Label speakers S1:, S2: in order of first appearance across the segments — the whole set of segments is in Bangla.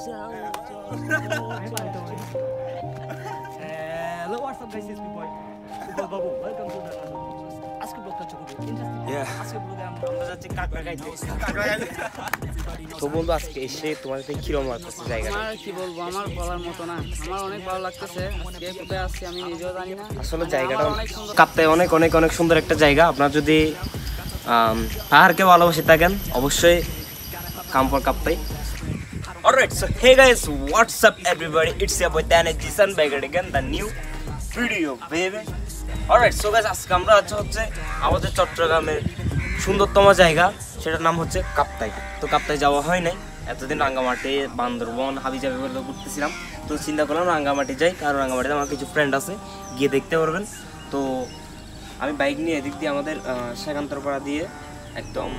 S1: Hello, what's up guys, it's me boy Babu, welcome to the আজকে ব্লগটা ছোট ইন্টারেস্টিং আজকে ব্লগে আমরা যাচ্ছি কাকড়া খাইতে তো বন্ধু আজকে এসে তোমাদের কিরকম লাগতেছে জায়গাটা
S2: আমার কি বলবো আমার বলার মতো না আমার অনেক ভালো লাগতেছে আজকে কোথায় আসছি আমি নিজেও জানি না
S1: আসলে জায়গাটা কাপ্তাই অনেক অনেক অনেক সুন্দর একটা জায়গা আপনারা যদি পাহাড়কে ভালোবাসে থাকেন অবশ্যই come for Kaptai Alright, so hey guys, what's up everybody? It's your boy Daniel Jason back again, the new video, baby. Alright, so guys, আজকে আমরা হচ্ছে আমাদের চট্টগ্রামের সুন্দরতম জায়গা, সেটার নাম হচ্ছে কাপ্তাই। তো কাপ্তাই যাওয়া হয় নাই, এতদিন রাঙ্গামাটি, বান্দরবন, হাবিজাবি করে ঘুরতেছিলাম। তো চিন্তা করলাম রাঙ্গামাটি যাই, কারণ রাঙ্গামাটিতে আমার কিছু ফ্রেন্ড আছে, গিয়ে দেখতে পারবেন। তো আমি বাইক নিয়ে এদিক দিয়ে আমাদের সেকান্তরপাড়া দিয়ে একদম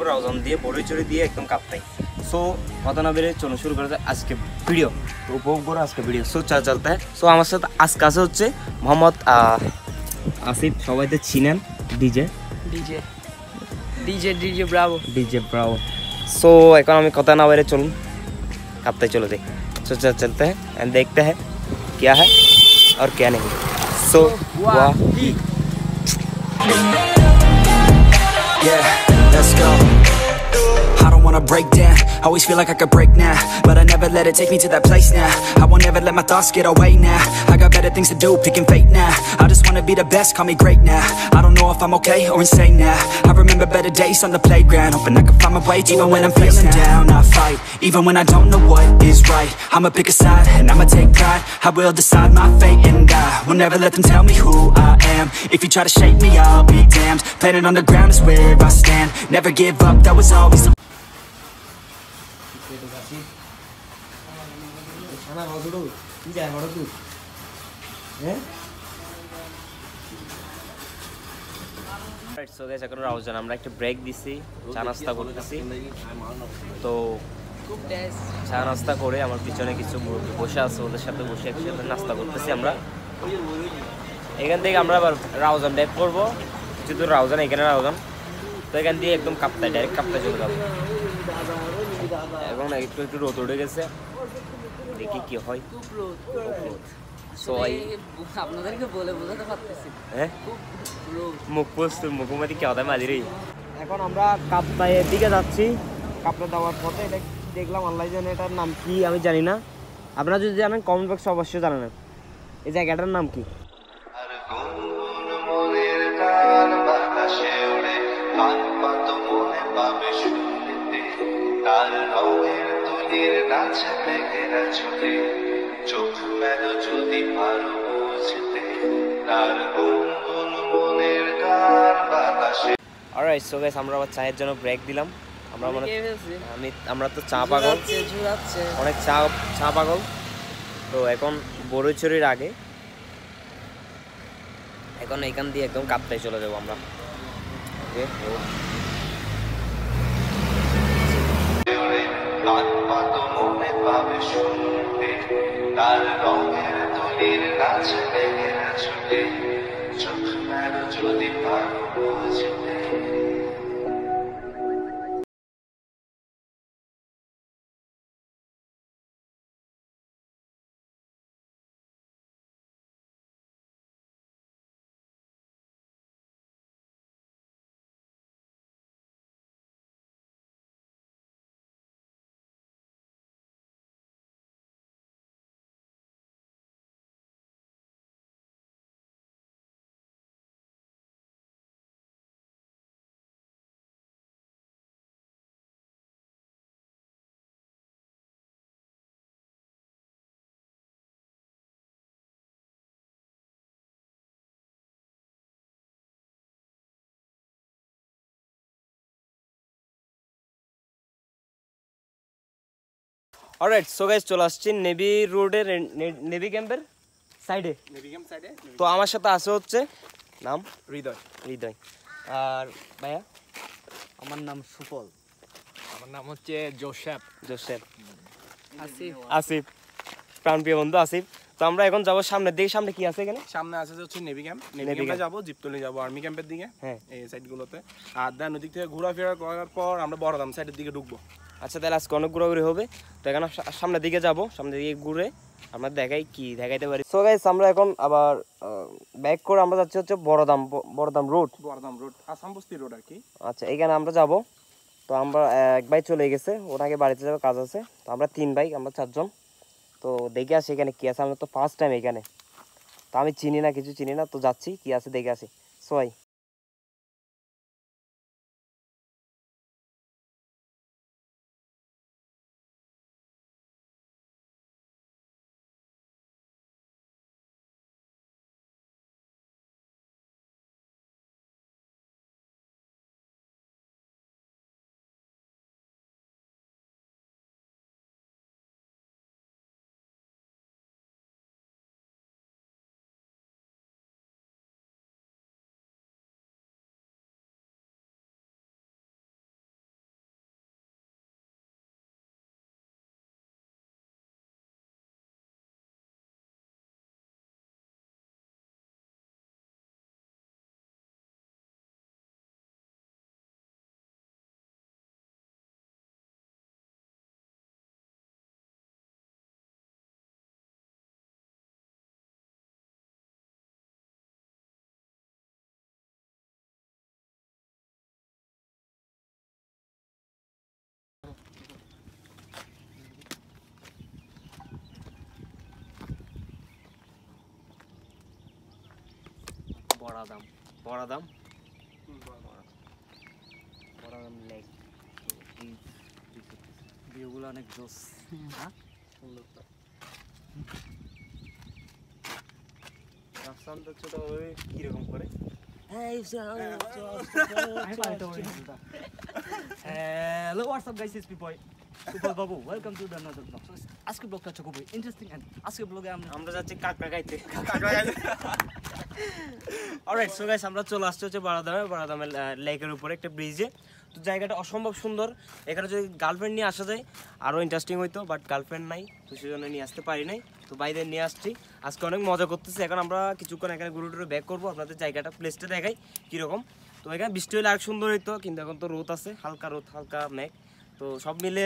S1: রাউজান দিয়ে বড়ইচড়ি দিয়ে একদম কাপ্তাই। সো কথা না বেড়ে চলো শুরু করা যায় আজকে ভিডিও। তো উপভোগ করো আজকে ভিডিও। সো চলতে হয়। সো আমার সাথে আজকে আছে হচ্ছে মোহাম্মদ আসিফ, সবাই তো চিনেন, ডিজে ব্রাভো। সো এখন আমি কথা না বেড়ে চলুন কাপ্তাই চলো দেখ। সো চলতে हैं एंड देखते हैं क्या है और क्या नहीं। सो
S3: Yeah, let's go. I don't wanna break down, always feel like I could break now, but I never let it take me to that place now. I won't ever let my thoughts get away now. I got better things to do, picking fate now. I just wanna be the best, call me great now. I don't know if I'm okay or insane now. I remember better days on the playground, hoping I can find my way even when I'm feeling down. I fight, even when I don't know what is right. I'ma pick a side and I'ma take pride. I will decide my fate and I will never let them tell me who I am. If you try to shake me, I'll be damned. Planet on the ground is where I stand. Never give up, that was always the
S1: so guys এখন রাউজান আমরা একটা ব্রেক দিছি, চা নাস্তা করতেছি। তো চা নাস্তা করে আমার পিছনে কিছু মুরব্বি বসে আছে, ওদের সাথে বসে একসাথে নাস্তা করতেছি আমরা। এখান থেকে আমরা আবার রাউজান ব্যাক করবো, কিছু দূর রাউজান, এখানে রাউজান। তো এখান দিয়ে একদম কাপ্তাই, ডাইরেক্ট কাপ্তাই চলে যাবো। এখন একটু রোদ উঠে গেছে, দেখি কি হয়।
S2: আপনাদেরকে বলে বোঝাতে পারতেছি
S1: মুখ প্রস্তুত, মুখোমুখি কে হতায় মাঝি রে। এখন আমরা কাপ্তাইয়ের দিকে যাচ্ছি। কাপ্তাই যাওয়ার পথে এটা দেখলাম, আল্লাহ জানে এটার নাম কি আমি জানি না। আপনারা যদি জানেন কমেন্ট বক্সে অবশ্যই জানাবেন এই জায়গাটার নাম কি। অলরাইট, সো গাইস আমরা আবার চায়ের জন্য ব্রেক দিলাম। আমরা তো চা পাগল, অনেক চা পাগল। তো এখন বড়ইছড়ির আগে, এখন এখান দিয়ে একদম কাপ্তাই চলে যাবো আমরা। অলরাইট, সো গাইস চলে আসছি নেভি রোডের, নেভি ক্যাম্পের সাইডে। তো আমার সাথে আছে হচ্ছে নাম হৃদয় আর ভাইয়া।
S4: আমার নাম সুফল। আমার নাম হচ্ছে জোসেফ।
S1: আসিফ, প্রাণপ্রিয় বন্ধু আসিফ। তো আমরা এখন যাবো সামনের দিকে। সামনে কি আছে? এখানে
S4: সামনে আছে হচ্ছে নেভি ক্যাম্প। নেভি ক্যাম্পে যাবো, জিপতলি যাবো, আর্মি ক্যাম্পের দিকে, এই সাইডগুলোতে। আর দেন ওদিক থেকে ঘোরাফেরা করার পর আমরা বড়দাম সাইডের দিকে ঢুকবো।
S1: আচ্ছা তাহলে আজকে অনেক ঘোরাঘুরি হবে। তো এখানে সামনের দিকে যাব, সামনের দিকে ঘুরে আমরা দেখাই কি দেখাইতে পারি। সো গাইস আমরা এখন আবার ব্যাক করে আমরা যাচ্ছি হচ্ছে বড়দাম রোড,
S4: আসাম বস্তি রোড আর কি।
S1: আচ্ছা এখানে আমরা যাব। তো আমরা এক ভাই চলে গেছে, ওনাকে বাড়িতে যাবে, কাজ আছে। তো আমরা 3 ভাই, আমরা 4 জন। তো দেখে আসি এখানে কি আছে, আমরা তো ফার্স্ট টাইম এখানে, তো আমি চিনি না, কিছু চিনি না, তো যাচ্ছি কি আছে দেখে আসি। সবাই বড়াদাম লেক,
S2: ভিউগুলো অনেক জোস।
S1: সুন্দর তো রাস্তাটা ছোট ওই কিরকম করে
S2: হ্যালো হোয়াটসঅ্যাপ গাইস, ইটস পিপয় সুপল বাবু, welcome to the another blog. আজকে ব্লগটা হচ্ছে খুবই ইন্টারেস্টিং এন্ড আজকে ব্লগে
S1: আমরা যাচ্ছি কাঁকড়া খাইতে। অলরাইট সো গাইস আমরা চলে আসছি হচ্ছে বড়াদামের লেকের উপরে একটা ব্রিজে। তো জায়গাটা অসম্ভব সুন্দর। এখানে যদি গার্লফ্রেন্ড নিয়ে আসা যায় আরও ইন্টারেস্টিং হইতো, বাট গার্লফ্রেন্ড নাই, তো সেজন্য নিয়ে আসতে পারি নাই। তো বাইরে নিয়ে আসছি, আজকে অনেক মজা করতেছি। এখন আমরা কিছুক্ষণ এখানে ঘুরে টুরে ব্যাক করবো, আপনাদের জায়গাটা প্লেসটা দেখাই কীরকম। তো এখানে বৃষ্টি হলে আর সুন্দর হইতো, কিন্তু এখন তো রোদ আছে, হালকা রোদ হালকা মেঘ, তো সব মিলে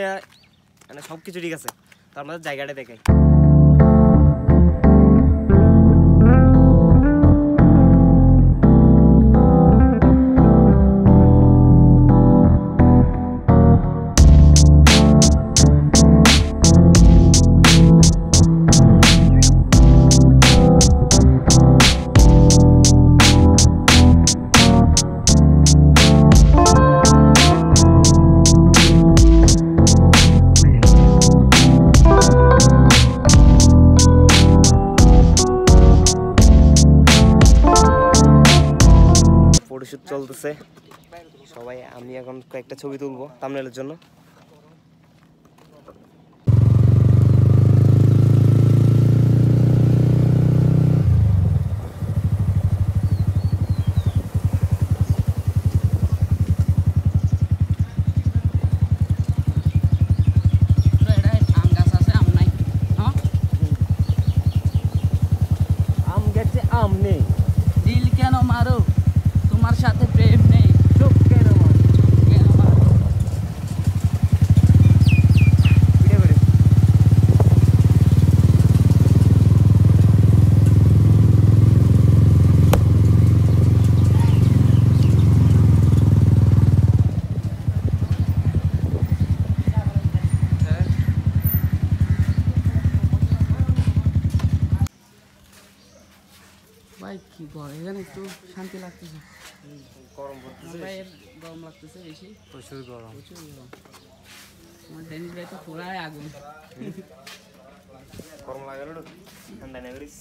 S1: মানে সব কিছু ঠিক আছে। তো আমাদের জায়গাটা দেখাই। ফটোশুট চলতেছে সবাই, আমি এখন কয়েকটা ছবি তুলবো থাম্বনেলের জন্য।
S2: আম গাছ আছে, আম নাই,
S1: আম গেছে, আম নেই,
S2: দিল কেন মারো, তোমার সাথে প্রেম নেই,
S1: চোখ কেন মারো?
S2: কেন মারো।
S1: ভিডিও করে
S2: ভাই কি বল, এখানে একটু শান্তি লাগতেছে।
S1: গরম পড়তেছে,
S2: ভাইয়ের গরম লাগতেছে বেশি,
S4: প্রচুর গরম।
S2: প্রচুর গরম। আমার ডেনিস ভাই তো পুরাই আগুন।
S1: গরম লাগে না, ঠান্ডা নেই করিস।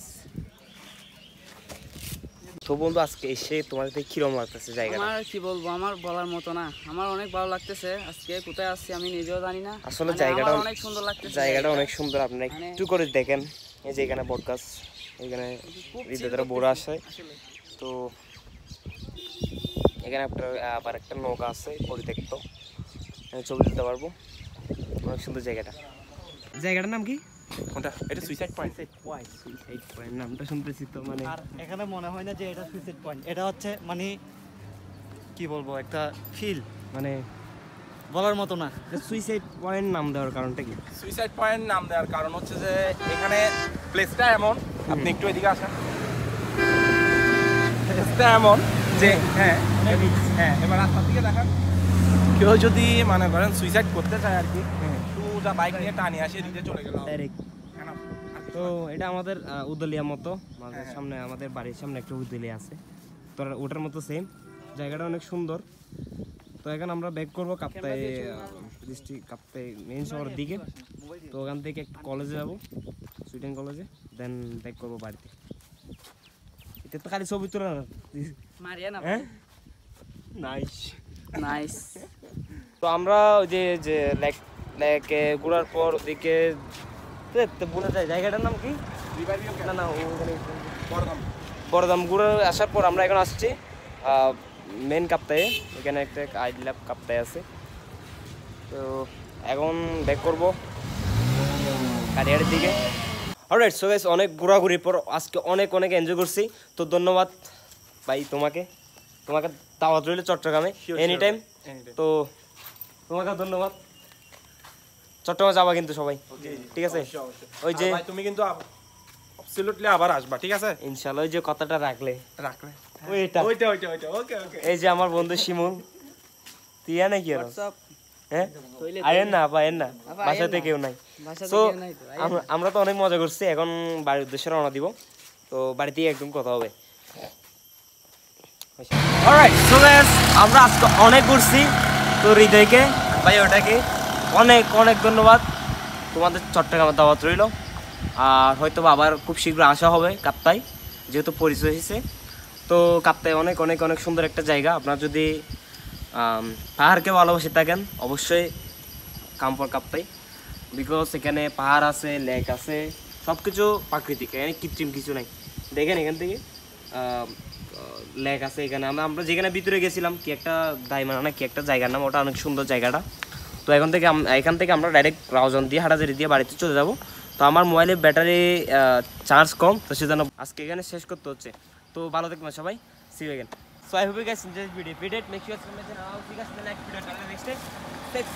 S1: তো বন্ধু আজকে এসে তোমার কিরকম লাগতেছে জায়গাটা?
S2: আমার কি বলবো, আমার বলার মতো না, আমার অনেক ভালো লাগতেছে। আজকে কোথায় আসছি আমি নিজেও জানি না,
S1: আসলে
S2: মানে
S1: জায়গাটা
S2: আমার অনেক সুন্দর লাগতেছে।
S1: জায়গাটা অনেক সুন্দর, আপনি
S2: মানে-
S1: একটু করে দেখেন। এই যে এখানে বটগাছ, এখানে হৃদয়রা বড় আসে।
S2: আসলে
S1: তো এখানে আপনার আবার একটা নৌকা আছে পরিত্যক্ত, আমি ছবি তুলতে পারবো। অনেক সুন্দর জায়গাটা। জায়গাটার নাম কি?
S4: কোনটা? এটা সুইসাইড পয়েন্ট।
S1: সুইসাইড পয়েন্ট নামটা শুনতেছি তো, মানে
S5: আর এখানে মনে হয় না যে এটা সুইসাইড পয়েন্ট, এটা হচ্ছে মানে কি বলবো একটা ফিল,
S1: মানে
S2: বলার মতো না।
S1: সুইসাইড পয়েন্ট নাম দেওয়ার কারণটা কি?
S4: সুইসাইড পয়েন্ট নাম দেওয়ার কারণ হচ্ছে যে এখানে প্লেসটা এমন, আপনি একটু এদিকে আসেন, প্লেসটা এমন যে হ্যাঁ এবার রাস্তার দিকে দেখান, কেউ যদি মনে করেন সুইসাইড করতে চায় আর কি, যা বাইক নিয়ে টানি আসে এদিকে চলে গেল
S1: ডাইরেক্ট। তো এটা আমাদের উদলিয়া মতো, সামনে আমাদের বাড়ির সামনে একটা উদলিয়া আছে, তো ওটার মতো সেম, জায়গাটা অনেক সুন্দর। তো এখন আমরা ব্যাক করবো কাপ্তাই ডিস্ট্রিক্ট, কাপ্তাই মেইন শহরের দিকে। তো ওখান থেকে একটা কলেজে যাবো, সুইডেন কলেজে, দেন ব্যাক করবো বাড়িতে। এটা তো খালি ছবি তোলা না, হ্যাঁ নাইস
S5: নাইস।
S1: তো আমরা ওই যে লেকে ঘোরার পর ওদিকে বলে যায় জায়গাটার নাম কি, না না ওখানে বড়দাম ঘুরে আসার পর আমরা এখন আসছি মেন কাপ্তায়ে। এখানে একটা আই লাভ কাপ্তায় আছে। তো এখন ব্যাক করবো কারিয়ারের দিকে। অলরাইট, সো গাইস, অনেক ঘোরাঘুরির পর আজকে অনেক এনজয় করছি। তো ধন্যবাদ ভাই তোমাকে দাওয়াত রইল চট্টগ্রামে এনি টাইম। তো তোমাকে ধন্যবাদ। চট্টগ্রামে যাবা কিন্তু সবাই, ঠিক আছে? ওই যে
S4: তুমি কিন্তু অ্যাবসলিউটলি আবার আসবা, ঠিক আছে?
S1: ইনশাআল্লাহ, ওই যে কথাটা রাখলে
S4: ওইটা ওকে ওকে
S1: এই যে আমার বন্ধু শিমুল, তিয়া নাকি আর হ্যাঁ আয়েন না বাসাতে কেউ নাই। তো আমরা তো অনেক মজা করছি, এখন বাড়ির উদ্দেশ্যে রওনা দিব। তো বাড়িতে একদম কথা হবে। অলরাইট, সো গাইস, আমরা আজকে অনেক ঘুরছি। তো হৃদয়কে ভাই ওটাকে অনেক ধন্যবাদ। তোমাদের চট্টগ্রামের দাওয়াত রইল। আর হয়তো আবার খুব শীঘ্র আসা হবে কাপ্তাই, যেহেতু পরিচয় হয়েছে। তো কাপ্তাই অনেক সুন্দর একটা জায়গা। আপনার যদি পাহাড়কে ভালোবাসে থাকেন অবশ্যই কাম্পর কাপ্তাই, বিকজ এখানে পাহাড় আছে, লেক আছে, সব কিছু প্রাকৃতিক, এখানে কৃত্রিম কিছু নাই। দেখেন এখান থেকে লেক আছে। এখানে আমরা যেখানে ভিতরে গেছিলাম, কি একটা দাইমানা না কি একটা জায়গার নাম, ওটা অনেক সুন্দর জায়গাটা। তো এখান থেকে আমরা ডাইরেক্ট রাউজান দিয়ে হাটাজারি দিয়ে বাড়িতে চলে যাব। তো আমার মোবাইলের ব্যাটারি চার্জ কম, তো সেজন্য আজকে এখানে শেষ করতে হচ্ছে। তো ভালো থাকবেন সবাই, see you again. So I hope you guys enjoyed this video. If you did, make sure to comment and I'll see you guys in the next video. Till next time.